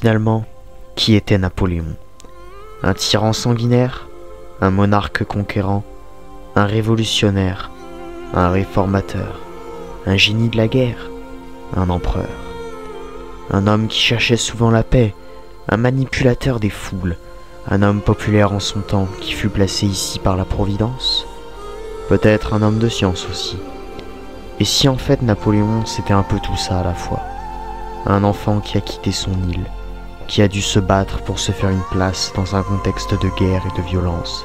Finalement, qui était Napoléon? Un tyran sanguinaire? Un monarque conquérant? Un révolutionnaire? Un réformateur? Un génie de la guerre? Un empereur? Un homme qui cherchait souvent la paix? Un manipulateur des foules? Un homme populaire en son temps qui fut placé ici par la Providence? Peut-être un homme de science aussi. Et si en fait Napoléon c'était un peu tout ça à la fois? Un enfant qui a quitté son île, qui a dû se battre pour se faire une place dans un contexte de guerre et de violence,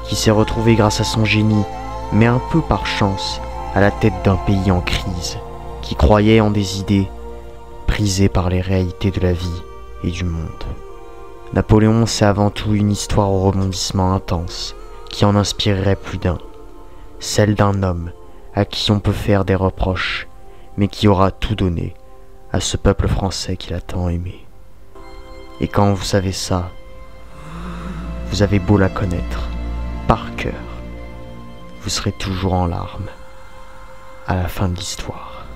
qui s'est retrouvé grâce à son génie, mais un peu par chance, à la tête d'un pays en crise, qui croyait en des idées, prisées par les réalités de la vie et du monde. Napoléon, c'est avant tout une histoire au rebondissement intense, qui en inspirerait plus d'un. Celle d'un homme à qui on peut faire des reproches, mais qui aura tout donné à ce peuple français qu'il a tant aimé. Et quand vous savez ça, vous avez beau la connaître par cœur, vous serez toujours en larmes à la fin de l'histoire.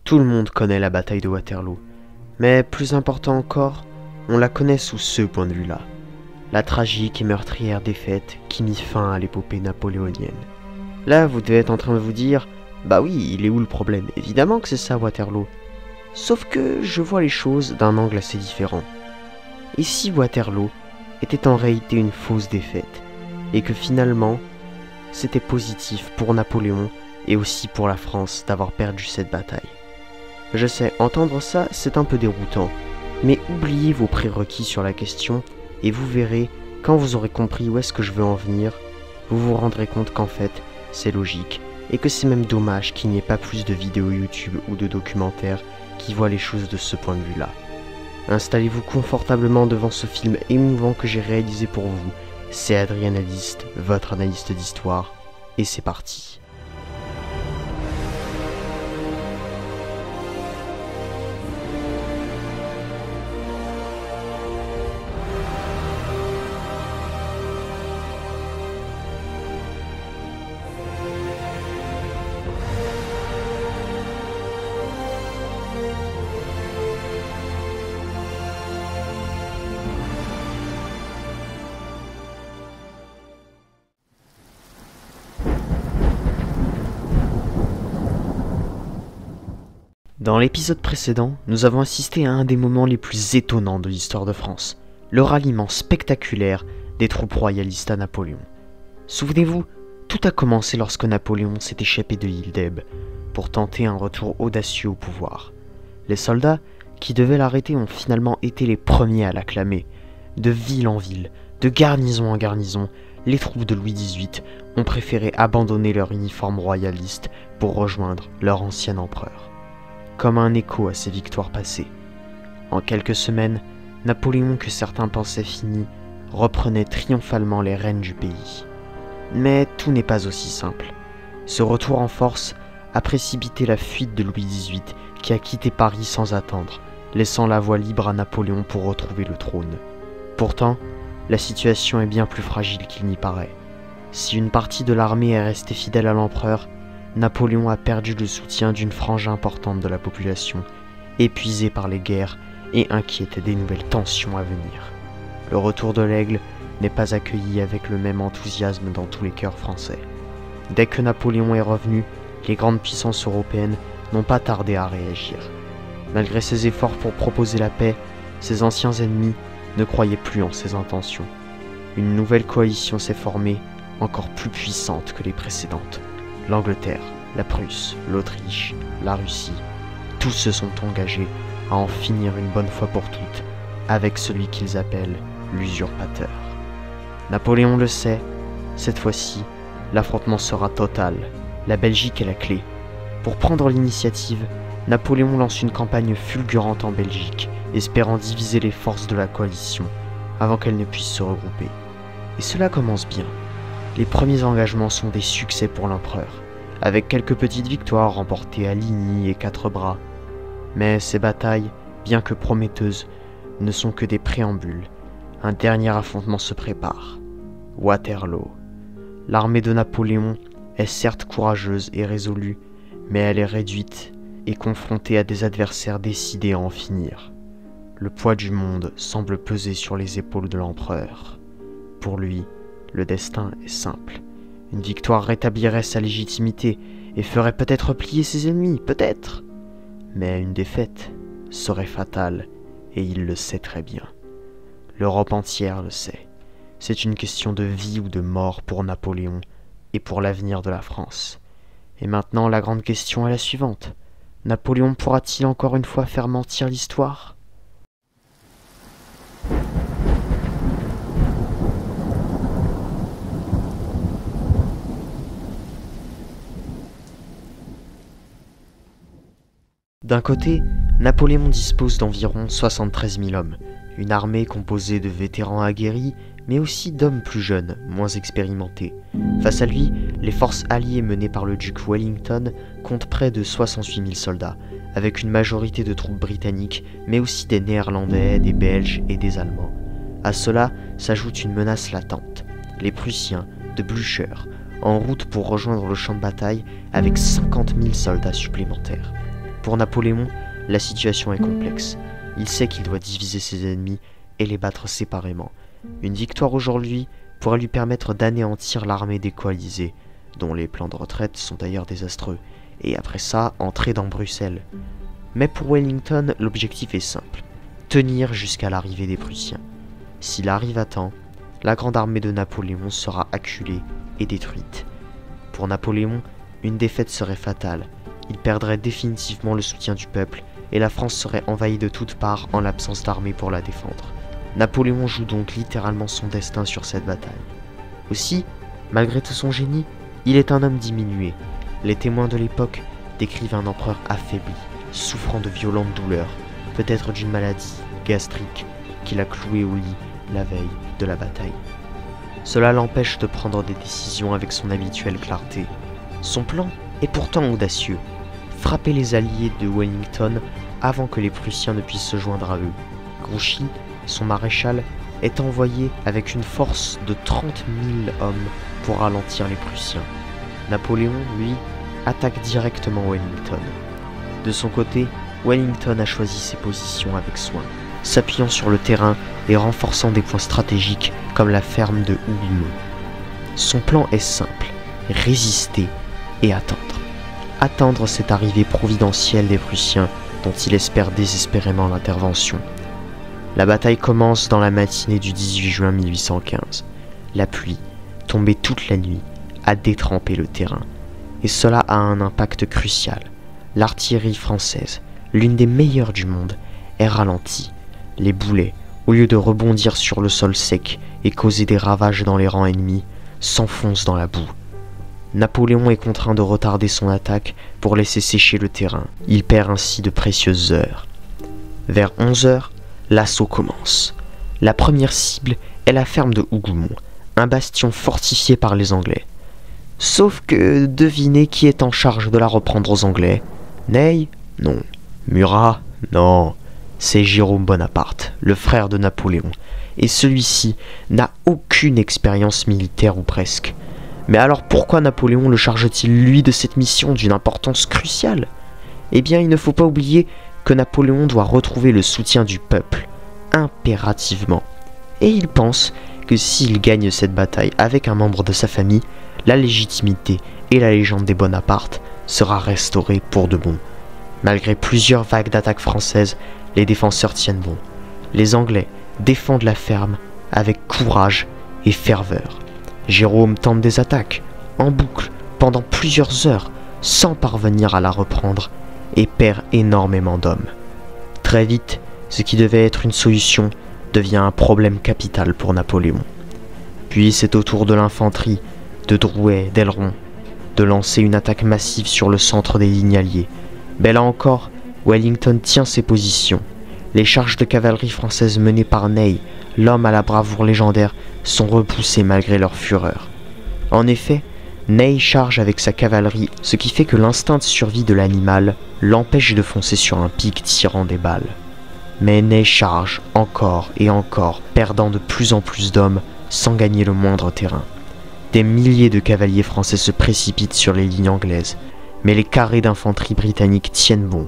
Tout le monde connaît la bataille de Waterloo, mais plus important encore, on la connaît sous ce point de vue-là. La tragique et meurtrière défaite qui mit fin à l'épopée napoléonienne. Là, vous devez être en train de vous dire, bah oui, il est où le problème? Évidemment que c'est ça Waterloo. Sauf que je vois les choses d'un angle assez différent. Et si Waterloo était en réalité une fausse défaite, et que finalement, c'était positif pour Napoléon et aussi pour la France d'avoir perdu cette bataille? Je sais, entendre ça, c'est un peu déroutant, mais oubliez vos prérequis sur la question, et vous verrez, quand vous aurez compris où est-ce que je veux en venir, vous vous rendrez compte qu'en fait, c'est logique, et que c'est même dommage qu'il n'y ait pas plus de vidéos YouTube ou de documentaires qui voient les choses de ce point de vue-là. Installez-vous confortablement devant ce film émouvant que j'ai réalisé pour vous. C'est Adrianaliste, votre analyste d'histoire, et c'est parti. Dans l'épisode précédent, nous avons assisté à un des moments les plus étonnants de l'histoire de France, le ralliement spectaculaire des troupes royalistes à Napoléon. Souvenez-vous, tout a commencé lorsque Napoléon s'est échappé de l'île d'Elbe pour tenter un retour audacieux au pouvoir. Les soldats qui devaient l'arrêter ont finalement été les premiers à l'acclamer. De ville en ville, de garnison en garnison, les troupes de Louis XVIII ont préféré abandonner leur uniforme royaliste pour rejoindre leur ancien empereur. Comme un écho à ses victoires passées. En quelques semaines, Napoléon, que certains pensaient fini, reprenait triomphalement les rênes du pays. Mais tout n'est pas aussi simple. Ce retour en force a précipité la fuite de Louis XVIII, qui a quitté Paris sans attendre, laissant la voie libre à Napoléon pour retrouver le trône. Pourtant, la situation est bien plus fragile qu'il n'y paraît. Si une partie de l'armée est restée fidèle à l'empereur, Napoléon a perdu le soutien d'une frange importante de la population, épuisée par les guerres et inquiète des nouvelles tensions à venir. Le retour de l'aigle n'est pas accueilli avec le même enthousiasme dans tous les cœurs français. Dès que Napoléon est revenu, les grandes puissances européennes n'ont pas tardé à réagir. Malgré ses efforts pour proposer la paix, ses anciens ennemis ne croyaient plus en ses intentions. Une nouvelle coalition s'est formée, encore plus puissante que les précédentes. L'Angleterre, la Prusse, l'Autriche, la Russie, tous se sont engagés à en finir une bonne fois pour toutes avec celui qu'ils appellent l'usurpateur. Napoléon le sait, cette fois-ci, l'affrontement sera total, la Belgique est la clé. Pour prendre l'initiative, Napoléon lance une campagne fulgurante en Belgique, espérant diviser les forces de la coalition avant qu'elles ne puissent se regrouper. Et cela commence bien. Les premiers engagements sont des succès pour l'empereur, avec quelques petites victoires remportées à Ligny et Quatre-Bras. Mais ces batailles, bien que prometteuses, ne sont que des préambules. Un dernier affrontement se prépare. Waterloo. L'armée de Napoléon est certes courageuse et résolue, mais elle est réduite et confrontée à des adversaires décidés à en finir. Le poids du monde semble peser sur les épaules de l'empereur. Pour lui, le destin est simple. Une victoire rétablirait sa légitimité et ferait peut-être plier ses ennemis, peut-être. Mais une défaite serait fatale, et il le sait très bien. L'Europe entière le sait. C'est une question de vie ou de mort pour Napoléon et pour l'avenir de la France. Et maintenant, la grande question est la suivante. Napoléon pourra-t-il encore une fois faire mentir l'histoire ? D'un côté, Napoléon dispose d'environ 73 000 hommes, une armée composée de vétérans aguerris, mais aussi d'hommes plus jeunes, moins expérimentés. Face à lui, les forces alliées menées par le duc Wellington comptent près de 68 000 soldats, avec une majorité de troupes britanniques, mais aussi des Néerlandais, des Belges et des Allemands. À cela s'ajoute une menace latente, les Prussiens de Blücher, en route pour rejoindre le champ de bataille avec 50 000 soldats supplémentaires. Pour Napoléon, la situation est complexe. Il sait qu'il doit diviser ses ennemis et les battre séparément. Une victoire aujourd'hui pourrait lui permettre d'anéantir l'armée des coalisés, dont les plans de retraite sont d'ailleurs désastreux, et après ça, entrer dans Bruxelles. Mais pour Wellington, l'objectif est simple, tenir jusqu'à l'arrivée des Prussiens. S'il arrive à temps, la grande armée de Napoléon sera acculée et détruite. Pour Napoléon, une défaite serait fatale. Il perdrait définitivement le soutien du peuple et la France serait envahie de toutes parts en l'absence d'armée pour la défendre. Napoléon joue donc littéralement son destin sur cette bataille. Aussi, malgré tout son génie, il est un homme diminué. Les témoins de l'époque décrivent un empereur affaibli, souffrant de violentes douleurs, peut-être d'une maladie gastrique qui l'a cloué au lit la veille de la bataille. Cela l'empêche de prendre des décisions avec son habituelle clarté. Son plan est pourtant audacieux. Frapper les alliés de Wellington avant que les Prussiens ne puissent se joindre à eux. Grouchy, son maréchal, est envoyé avec une force de 30 000 hommes pour ralentir les Prussiens. Napoléon, lui, attaque directement Wellington. De son côté, Wellington a choisi ses positions avec soin, s'appuyant sur le terrain et renforçant des points stratégiques comme la ferme de Hougoumont. Son plan est simple, résister et attendre. Attendre cette arrivée providentielle des Prussiens dont il espère désespérément l'intervention. La bataille commence dans la matinée du 18 juin 1815. La pluie, tombée toute la nuit, a détrempé le terrain. Et cela a un impact crucial. L'artillerie française, l'une des meilleures du monde, est ralentie. Les boulets, au lieu de rebondir sur le sol sec et causer des ravages dans les rangs ennemis, s'enfoncent dans la boue. Napoléon est contraint de retarder son attaque pour laisser sécher le terrain. Il perd ainsi de précieuses heures. Vers 11 heures, l'assaut commence. La première cible est la ferme de Hougoumont, un bastion fortifié par les Anglais. Sauf que devinez qui est en charge de la reprendre aux Anglais. Ney? Non. Murat? Non. C'est Jérôme Bonaparte, le frère de Napoléon. Et celui-ci n'a aucune expérience militaire ou presque. Mais alors pourquoi Napoléon le charge-t-il lui de cette mission d'une importance cruciale? Eh bien, il ne faut pas oublier que Napoléon doit retrouver le soutien du peuple, impérativement. Et il pense que s'il gagne cette bataille avec un membre de sa famille, la légitimité et la légende des Bonaparte sera restaurée pour de bon. Malgré plusieurs vagues d'attaques françaises, les défenseurs tiennent bon. Les Anglais défendent la ferme avec courage et ferveur. Jérôme tente des attaques, en boucle, pendant plusieurs heures, sans parvenir à la reprendre, et perd énormément d'hommes. Très vite, ce qui devait être une solution devient un problème capital pour Napoléon. Puis c'est au tour de l'infanterie, de Drouet, d'Aileron, de lancer une attaque massive sur le centre des lignes alliées. Mais là encore, Wellington tient ses positions. Les charges de cavalerie française menées par Ney, l'homme à la bravoure légendaire, sont repoussées malgré leur fureur. En effet, Ney charge avec sa cavalerie, ce qui fait que l'instinct de survie de l'animal l'empêche de foncer sur un pic tirant des balles. Mais Ney charge encore et encore, perdant de plus en plus d'hommes sans gagner le moindre terrain. Des milliers de cavaliers français se précipitent sur les lignes anglaises, mais les carrés d'infanterie britanniques tiennent bon.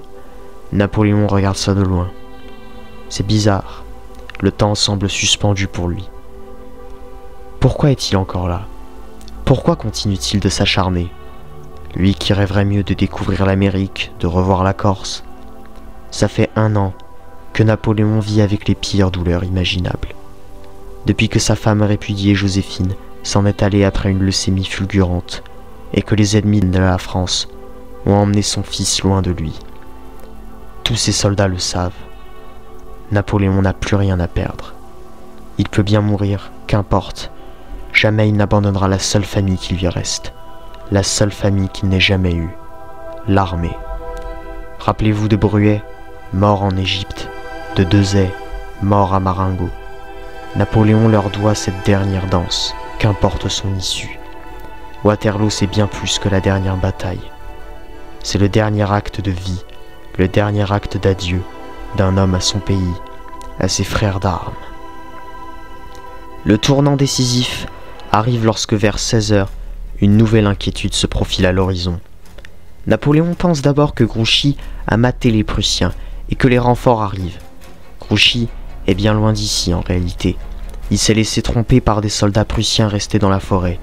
Napoléon regarde ça de loin. C'est bizarre. Le temps semble suspendu pour lui. Pourquoi est-il encore là? Pourquoi continue-t-il de s'acharner? Lui qui rêverait mieux de découvrir l'Amérique, de revoir la Corse. Ça fait 1 an que Napoléon vit avec les pires douleurs imaginables. Depuis que sa femme répudiée Joséphine s'en est allée après une leucémie fulgurante et que les ennemis de la France ont emmené son fils loin de lui. Tous ses soldats le savent. Napoléon n'a plus rien à perdre. Il peut bien mourir, qu'importe. Jamais il n'abandonnera la seule famille qui lui reste. La seule famille qu'il n'ait jamais eue. L'armée. Rappelez-vous de Bruet, mort en Égypte, de Dezay, mort à Marengo. Napoléon leur doit cette dernière danse, qu'importe son issue. Waterloo, c'est bien plus que la dernière bataille. C'est le dernier acte de vie, le dernier acte d'adieu d'un homme à son pays, à ses frères d'armes. Le tournant décisif arrive lorsque vers 16 h, une nouvelle inquiétude se profile à l'horizon. Napoléon pense d'abord que Grouchy a maté les Prussiens et que les renforts arrivent. Grouchy est bien loin d'ici en réalité. Il s'est laissé tromper par des soldats prussiens restés dans la forêt.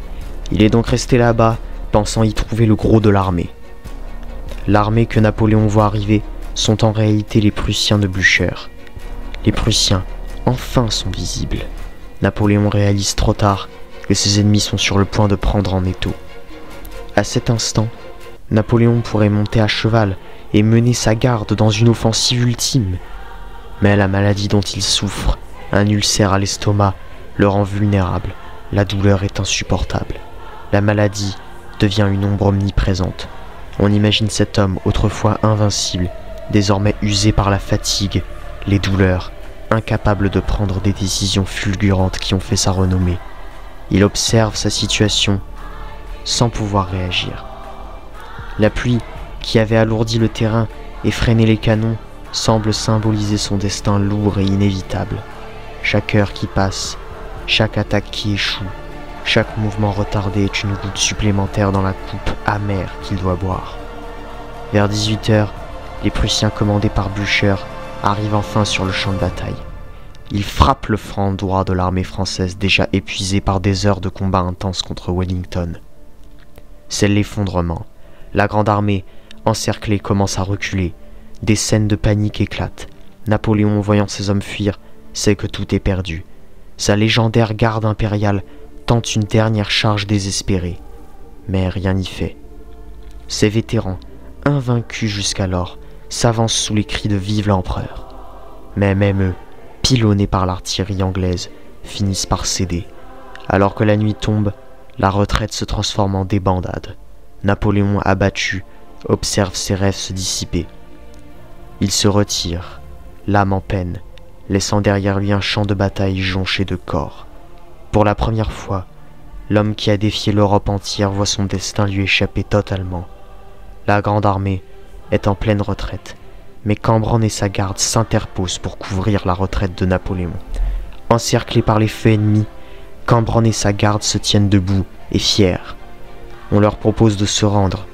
Il est donc resté là-bas, pensant y trouver le gros de l'armée. L'armée que Napoléon voit arriver sont en réalité les Prussiens de Blücher. Les Prussiens, enfin, sont visibles. Napoléon réalise trop tard que ses ennemis sont sur le point de prendre en étau. À cet instant, Napoléon pourrait monter à cheval et mener sa garde dans une offensive ultime. Mais la maladie dont il souffre, un ulcère à l'estomac, le rend vulnérable. La douleur est insupportable. La maladie devient une ombre omniprésente. On imagine cet homme, autrefois invincible, désormais usé par la fatigue, les douleurs, incapable de prendre des décisions fulgurantes qui ont fait sa renommée. Il observe sa situation sans pouvoir réagir. La pluie qui avait alourdi le terrain et freiné les canons semble symboliser son destin lourd et inévitable. Chaque heure qui passe, chaque attaque qui échoue, chaque mouvement retardé est une goutte supplémentaire dans la coupe amère qu'il doit boire. Vers 18 h, les Prussiens commandés par Blücher arrivent enfin sur le champ de bataille. Ils frappent le flanc droit de l'armée française déjà épuisée par des heures de combat intenses contre Wellington. C'est l'effondrement. La grande armée, encerclée, commence à reculer. Des scènes de panique éclatent. Napoléon, voyant ses hommes fuir, sait que tout est perdu. Sa légendaire garde impériale tente une dernière charge désespérée. Mais rien n'y fait. Ces vétérans, invaincus jusqu'alors, s'avancent sous les cris de Vive l'empereur. Mais même eux, pilonnés par l'artillerie anglaise, finissent par céder. Alors que la nuit tombe, la retraite se transforme en débandade. Napoléon, abattu, observe ses rêves se dissiper. Il se retire, l'âme en peine, laissant derrière lui un champ de bataille jonché de corps. Pour la première fois, l'homme qui a défié l'Europe entière voit son destin lui échapper totalement. La grande armée est en pleine retraite, mais Cambronne et sa garde s'interposent pour couvrir la retraite de Napoléon. Encerclés par les feux ennemis, Cambronne et sa garde se tiennent debout et fiers. On leur propose de se rendre.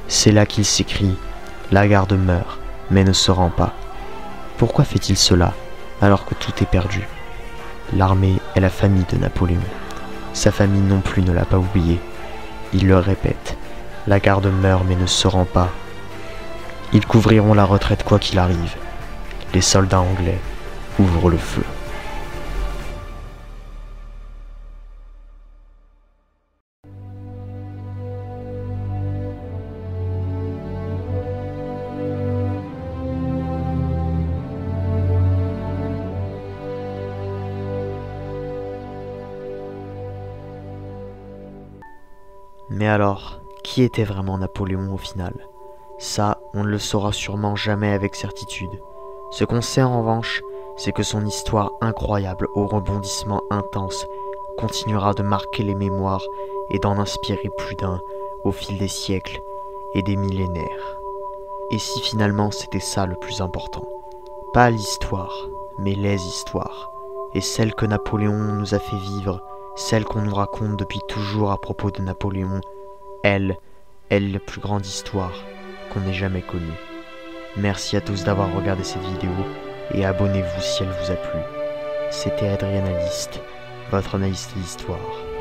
C'est là qu'ils s'écrient « La garde meurt, mais ne se rend pas ». Pourquoi fait-il cela, alors que tout est perdu? L'armée est la famille de Napoléon. Sa famille non plus ne l'a pas oublié. Il leur répète « La garde meurt, mais ne se rend pas ». Ils couvriront la retraite quoi qu'il arrive. Les soldats anglais ouvrent le feu. Mais alors, qui était vraiment Napoléon au final? Ça, on ne le saura sûrement jamais avec certitude. Ce qu'on sait en revanche, c'est que son histoire incroyable aux rebondissements intenses continuera de marquer les mémoires et d'en inspirer plus d'un au fil des siècles et des millénaires. Et si finalement c'était ça le plus important? Pas l'histoire, mais les histoires, et celles que Napoléon nous a fait vivre celle qu'on nous raconte depuis toujours à propos de Napoléon, elle est la plus grande histoire qu'on ait jamais connue. Merci à tous d'avoir regardé cette vidéo et abonnez-vous si elle vous a plu. C'était Adrien Analyste, votre analyste d'histoire.